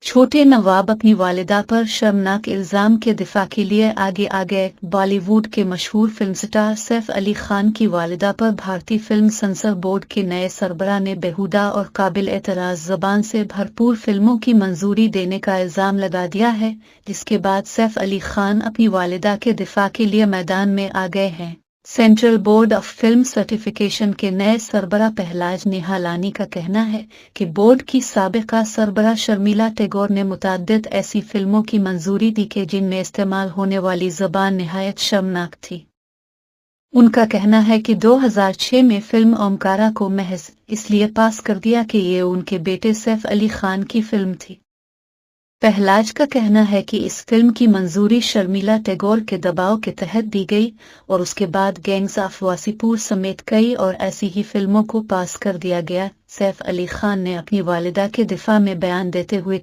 چھوٹے نواب اپنی والدہ پر شرمناک الزام کے دفاع کے لیے آگے آ گئے۔ بالی ووڈ کے مشہور فلم سٹار سیف علی خان کی والدہ پر بھارتی فلم سنسر بورڈ کے نئے سربراہ نے بےہودہ اور قابل اعتراض زبان سے بھرپور فلموں کی منظوری دینے کا الزام لگا دیا ہے، جس کے بعد سیف علی خان اپنی والدہ کے دفاع کے لیے میدان میں آ گئے ہیں۔ Central board of film certification کے نئے سربراہ پہلاج نہالانی کا کہنا ہے کہ بورڈ کی سابقہ سربراہ شرمیلا ٹیگور نے متعدد ایسی فلموں کی منظوری دی کہ جن میں استعمال ہونے والی زبان نہایت شرمناک تھی۔ ان کا کہنا ہے کہ 2006 میں فلم اومکارا کو محض اس لیے پاس کر دیا کہ یہ ان کے بیٹے سیف علی خان کی فلم تھی۔ پہلاج کا کہنا ہے کہ اس فلم کی منظوری شرمیلا ٹیگور کے دباؤ کے تحت دی گئی اور اس کے بعد گینگز آف واسی پور سمیت کئی اور ایسی ہی فلموں کو پاس کر دیا گیا۔ سیف علی خان نے اپنی والدہ کے دفاع میں بیان دیتے ہوئے